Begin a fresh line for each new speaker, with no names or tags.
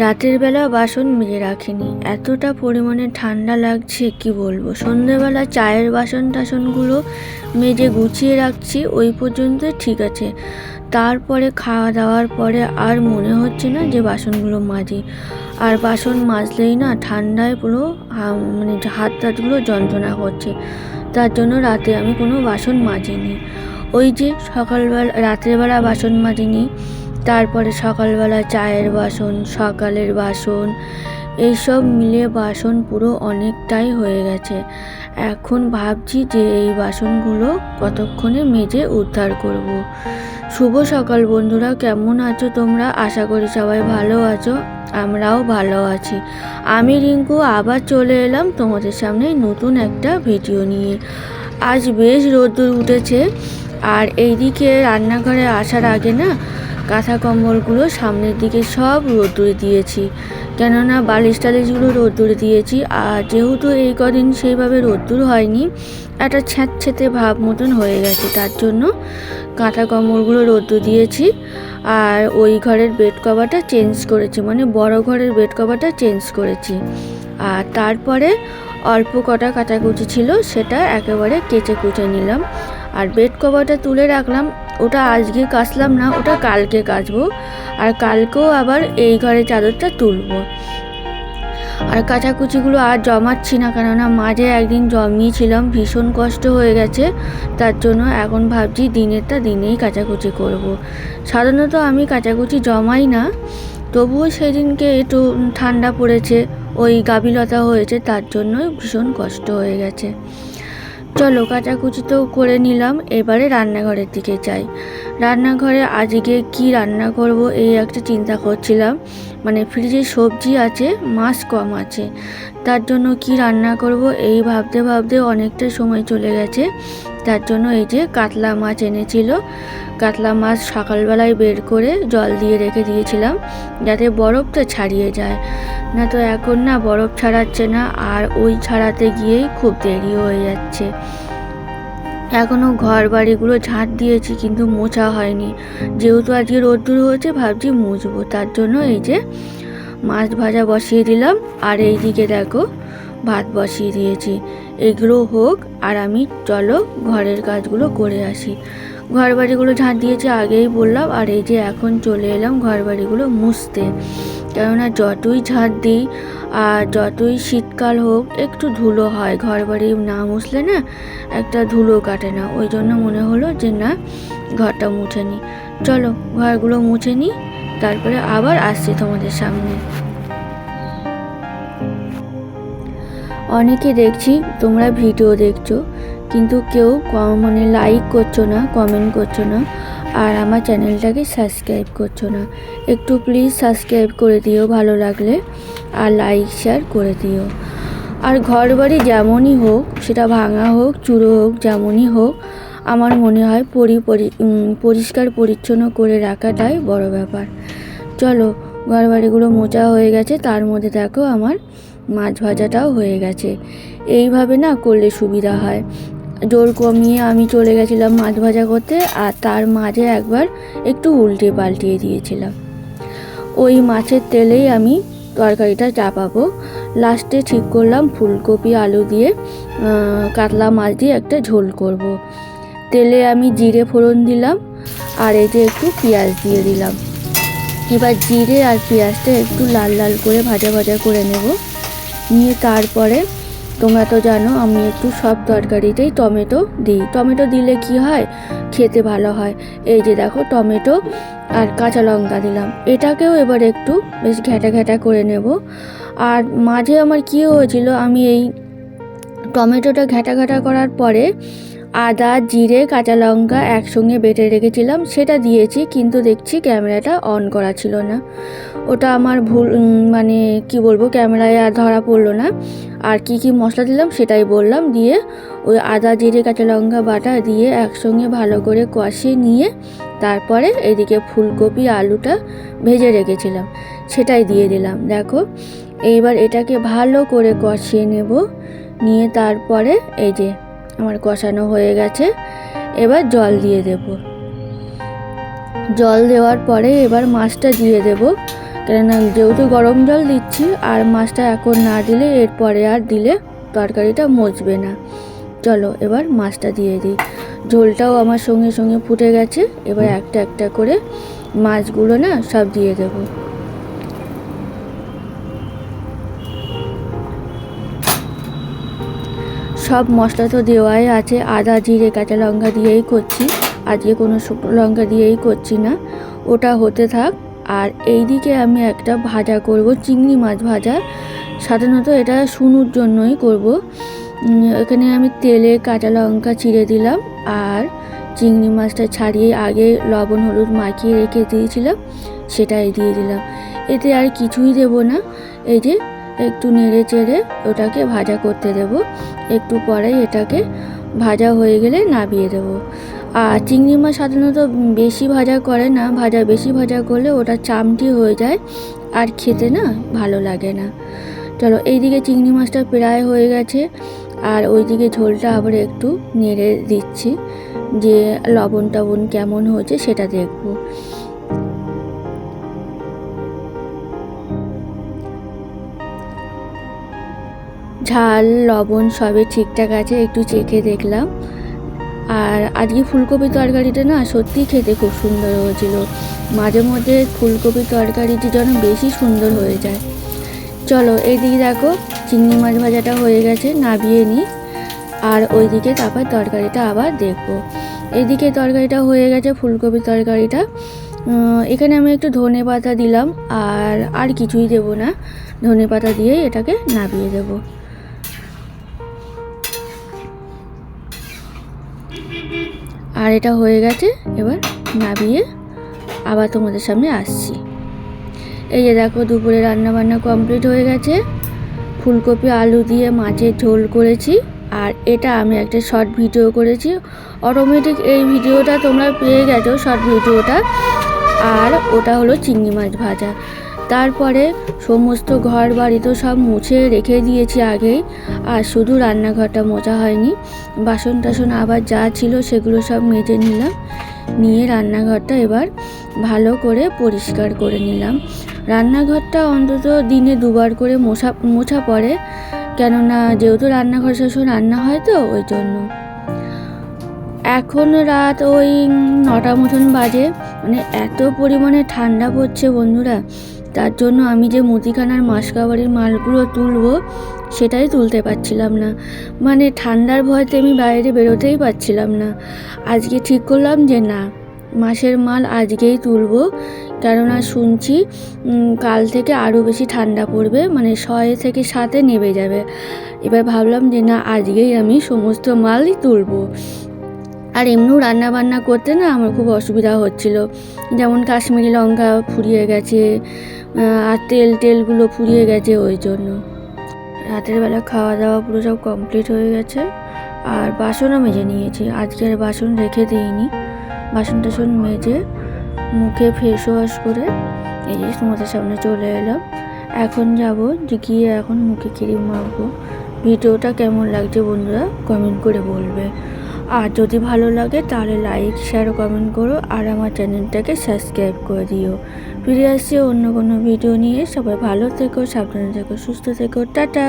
রাতের বেলা বাসন মেজে রাখিনি, এতটা পরিমাণে ঠান্ডা লাগছে কি বলবো। সন্ধ্যেবেলা চায়ের বাসন টাসনগুলো মেজে গুছিয়ে রাখছি, ওই পর্যন্ত ঠিক আছে। তারপরে খাওয়া দাওয়ার পরে আর মনে হচ্ছে না যে বাসনগুলো মাজি। আর বাসন মাজলেই না ঠান্ডায় পুরো মানে হাত টাতগুলো যন্ত্রণা করছে। তার জন্য রাতে আমি কোনো বাসন মাজিনি। ওই যে রাত্রেবেলা বাসন মাজিনি, তারপরে সকালবেলা চায়ের বাসন, সকালের বাসন, এইসব মিলে বাসন পুরো অনেকটাই হয়ে গেছে। এখন ভাবছি যে এই বাসনগুলো কতক্ষণে মেজে উদ্ধার করব। শুভ সকাল বন্ধুরা, কেমন আছো তোমরা? আশা করি সবাই ভালো আছো, আমরাও ভালো আছি। আমি রিঙ্কু আবার চলে এলাম তোমাদের সামনে নতুন একটা ভিডিও নিয়ে। আজ বেশ রোদ্দুর উঠেছে, আর এইদিকে রান্নাঘরে আসার আগে না কাঁথা কম্বলগুলো সামনের দিকে সব রোদ্দুরে দিয়েছি, কেননা বালিশ টালিশগুলো রোদ্দুরে দিয়েছি। আর যেহেতু এই কদিন সেইভাবে রোদ্দুর হয়নি, একটা ছ্যাঁতছ্যাঁতে ভাব মতন হয়ে গেছে, তার জন্য কাঁথা কম্বলগুলো রোদ্দুর দিয়েছি। আর ওই ঘরের বেড কভারটা চেঞ্জ করেছি, মানে বড় ঘরের বেড কভারটা চেঞ্জ করেছি। আর তারপরে অল্প কটা কাচাকুচি ছিল, সেটা একেবারে কেচে কুচে নিলাম। আর বেড কভারটা তুলে রাখলাম, ওটা আজকে কাচলাম না, ওটা কালকে কাচবো। আর কালকেও আবার এই ঘরের চাদরটা তুলবো। আর কাচাকুচিগুলো আর জমাচ্ছি না, কেননা মাঝে একদিন জমিয়েছিলাম, ভীষণ কষ্ট হয়ে গেছে। তার জন্য এখন ভাবছি দিনেরটা দিনেই কাচাকুচি করব। সাধারণত আমি কাচাকুচি জমাই না, তবুও সেদিনকে একটু ঠান্ডা পড়েছে, ওই গাফিলতা হয়েছে, তার জন্যই ভীষণ কষ্ট হয়ে গেছে। চলো কাচাকুচি তো করে নিলাম, এবারে রান্নাঘরের দিকে যাই। রান্নাঘরে আজকে কি রান্না করব এই একটা চিন্তা করছিলাম। মানে ফ্রিজে সবজি আছে, মাছ কম আছে, তার জন্য কি রান্না করব এই ভাবতে ভাবতে অনেকটা সময় চলে গেছে। তার জন্য এই যে কাতলা মাছ এনেছিল, কাতলা মাছ সকালবেলায় বের করে জল দিয়ে রেখে দিয়েছিলাম, যাতে বরফটা ছাড়িয়ে যায়। না তো এখন না বরফ ছাড়াচ্ছে না, আর ওই ছাড়াতে গিয়েই খুব দেরি হয়ে যাচ্ছে। এখনও ঘর বাড়িগুলো ঝাঁট দিয়েছি, কিন্তু মোছা হয়নি। যেহেতু আজকে রোদ্দুর হয়েছে, ভাবছি মুছবো। তার জন্য এই যে মাছ ভাজা বসিয়ে দিলাম, আর এই দিকে দেখো ভাত বসিয়ে দিয়েছি। এগুলো হোক, আর আমি চলো ঘরের কাজগুলো করে আসি। ঘর বাড়িগুলো ঝাঁট দিয়েছি আগেই বললাম, আর এই যে এখন চলে এলাম ঘর বাড়িগুলো মুছতে। কেননা যতই ঝাঁট দিই আর যতই শীতকাল হোক, একটু ধুলো হয়, ঘর বাড়ি না মুছলে না একটা ধুলো কাটে না। ওই জন্য মনে হলো যে না, ঘরটা মুছে নিই। চলো ঘরগুলো মুছে নিই, তারপরে আবার আসছি তোমাদের সামনে। অনেকে দেখছি তোমরা ভিডিও দেখছো, কিন্তু কেউ মানে লাইক করছো না, কমেন্ট করছো না, আর আমার চ্যানেলটাকে সাবস্ক্রাইব করছো না। একটু প্লিজ সাবস্ক্রাইব করে দিও ভালো লাগলে, আর লাইক শেয়ার করে দিও। আর ঘর বাড়ি যেমনই হোক, সেটা ভাঙা হোক চুরো হোক, যেমনই হোক, আমার মনে হয় পরিষ্কার পরিচ্ছন্ন করে রাখাটাই বড় ব্যাপার। চলো ঘর বাড়িগুলো মোছা হয়ে গেছে, তার মধ্যে দেখো আমার মাছ ভাজাটাও হয়ে গেছে। এইভাবে না করলে সুবিধা হয়। জোর কমিয়ে আমি চলে গেছিলাম মাছ ভাজা করতে, আর তার মাঝে একবার একটু উল্টে পাল্টিয়ে দিয়েছিলাম। ওই মাছের তেলেই আমি তরকারিটা চাপাবো। লাস্টে ঠিক করলাম ফুলকপি আলু দিয়ে কাতলা মাছ দিয়ে একটা ঝোল করব। তেলে আমি জিরে ফোড়ন দিলাম, আর এই যে একটু পেঁয়াজ দিয়ে দিলাম। এবার জিরে আর পেঁয়াজটা একটু লাল লাল করে ভাজা ভাজা করে নেব। নিয়ে তারপরে তোমরা তো জানো আমি একটু সব তরকারিতেই টমেটো দিই। টমেটো দিলে কি হয়, খেতে ভালো হয়। এই যে দেখো টমেটো আর কাঁচা লঙ্কা দিলাম। এটাকেও এবার একটু বেশ ঘ্যাটা ঘ্যাটা করে নেব। আর মাঝে আমার কী হয়েছিল, আমি এই টমেটোটা ঘ্যাটা ঘ্যাটা করার পরে আদা জিরে কাঁচা লঙ্কা একসঙ্গে বেটে রেখেছিলাম, সেটা দিয়েছি, কিন্তু দেখছি ক্যামেরাটা অন করা ছিল না। ওটা আমার ভুল, মানে কি বলবো, ক্যামেরায় আর ধরা পড়লো না। আর কি কি মশলা দিলাম সেটাই বললাম। দিয়ে ওই আদা জিরে কাঁচা লঙ্কা বাটা দিয়ে একসঙ্গে ভালো করে কষিয়ে নিয়ে তারপরে এদিকে ফুলকপি আলুটা ভেজে রেখেছিলাম, সেটাই দিয়ে দিলাম। দেখো এইবার এটাকে ভালো করে কষিয়ে নেব। নিয়ে তারপরে এই যে আমার কষানো হয়ে গেছে, এবার জল দিয়ে দেব। জল দেওয়ার পরে এবার মাছটা দিয়ে দেব। কেননা যেহেতু গরম জল দিচ্ছি, আর মাছটা এখন না দিলে এরপরে আর দিলে তরকারিটা মজবে না। চলো এবার মাছটা দিয়ে দিই। ঝোলটাও আমার সঙ্গে সঙ্গে ফুটে গেছে। এবার একটা একটা করে মাছগুলো না সব দিয়ে দেবো। সব মশলা তো দেওয়াই আছে, আদা জিরে কাঁচা লঙ্কা দিয়েই করছি, আজকে কোনো শুকনো লঙ্কা দিয়েই করছি না। ওটা হতে থাক। আর এই দিকে আমি একটা ভাজা করব, চিংড়ি মাছ ভাজা। সাধারণত এটা শুনুর জন্যই করব। এখানে আমি তেলে কাঁচা লঙ্কা চিড়ে দিলাম, আর চিংড়ি মাছটা ছাড়িয়ে আগে লবণ হলুদ মাখিয়ে রেখে দিয়েছিলাম, সেটাই দিয়ে দিলাম। এতে আর কিছুই দেব না। এই যে একটু নেড়ে চেড়ে ওটাকে ভাজা করতে দেব। একটু পরে এটাকে ভাজা হয়ে গেলে নামিয়ে দেব। আর চিংড়ি মাছ সাধারণত বেশি ভাজা করে না, বেশি ভাজা করলে ওটা চামটি হয়ে যায়, আর খেতে না ভালো লাগে না। চলো এইদিকে চিংড়ি মাছটা প্রায় হয়ে গেছে, আর ওইদিকে ঝোলটা আবার একটু নেড়ে দিচ্ছি, যে লবণ টবণ কেমন হয়েছে সেটা দেখব। ঝাল লবণ সবই ঠিকঠাক আছে, একটু চেখে দেখলাম। আর আজকে ফুলকপি তরকারিটা না সত্যি খেতে খুব সুন্দর হয়েছিল। মাঝে মধ্যে ফুলকপি তরকারিটি যেন বেশি সুন্দর হয়ে যায়। চলো এইদিকে দেখো চিংড়ি মাছ ভাজাটা হয়ে গেছে, নামিয়ে নিই। আর ওইদিকে তারপর তরকারিটা আবার দেখব। এইদিকে তরকারিটা হয়ে গেছে, ফুলকপি তরকারিটা। এখানে আমি একটু ধনে পাতা দিলাম, আর কিছুই দেব না। ধনে পাতা দিয়েই এটাকে নামিয়ে দেব। আর এটা হয়ে গেছে, এবার নামিয়ে আবার তোমাদের সামনে আসছি। এই যে দেখো দুপুরে রান্নাবান্না কমপ্লিট হয়ে গেছে। ফুলকপি আলু দিয়ে মাছের ঝোল করেছি, আর এটা আমি একটা শর্ট ভিডিও করেছি। অটোমেটিক এই ভিডিওটা তোমরা পেয়ে গেছো, শর্ট ভিডিওটা। আর ওটা হলো চিংড়ি মাছ ভাজা। তারপরে সমস্ত ঘর বাড়ি তো সব মুছে রেখে দিয়েছি আগেই, আর শুধু রান্নাঘরটা মোছা হয়নি। বাসন টাসন আবার যা ছিল সেগুলো সব মেজে নিলাম, নিয়ে রান্নাঘরটা এবার ভালো করে পরিষ্কার করে নিলাম। রান্নাঘরটা অন্তত দিনে দুবার করে মোছা পড়ে, কেননা যেহেতু রান্নাঘর সবসময় রান্না হয় তো ওই জন্য। এখন রাত ওই 9টা মতন বাজে। মানে এত পরিমাণে ঠান্ডা পড়ছে বন্ধুরা, তার জন্য আমি যে মুদিখানার মাসকাবারির মালগুলো তুলবো সেটাই তুলতে পারছিলাম না। মানে ঠান্ডার ভয়তে আমি বাইরে বেরোতেই পারছিলাম না। আজকে ঠিক করলাম যে না, মাসের মাল আজকেই তুলবো, কেননা শুনছি কাল থেকে আরও বেশি ঠান্ডা পড়বে, মানে 6 থেকে 7 নেমে যাবে। এবার ভাবলাম যে না, আজকেই আমি সমস্ত মালই তুলবো। আর এমনিও রান্না বান্না করতে না আমার খুব অসুবিধা হচ্ছিল, যেমন কাশ্মীরি লঙ্কা ফুরিয়ে গেছে, আর তেলগুলো ফুরিয়ে গেছে, ওই জন্য। রাতের বেলা খাওয়া দাওয়া পুরো সব কমপ্লিট হয়ে গেছে, আর বাসনও মেজে নিয়েছি। আজকে আর বাসন রেখে দিইনি। বাসন টাসন মেজে মুখে ফেস ওয়াশ করে এই যে তোমাদের সামনে চলে এলাম। এখন যাব যে গিয়ে এখন মুখে ক্রিম মাখবো। ভিডিওটা কেমন লাগছে বন্ধুরা কমেন্ট করে বলবে, আর যদি ভালো লাগে তাহলে লাইক শেয়ার কমেন্ট করো, আর আমার চ্যানেলটাকে সাবস্ক্রাইব করে দিও। ফিরে আসছি অন্য কোনো ভিডিও নিয়ে। সবাই ভালো থেকো, সাবধানে থেকো, সুস্থ থেকো, টাটা।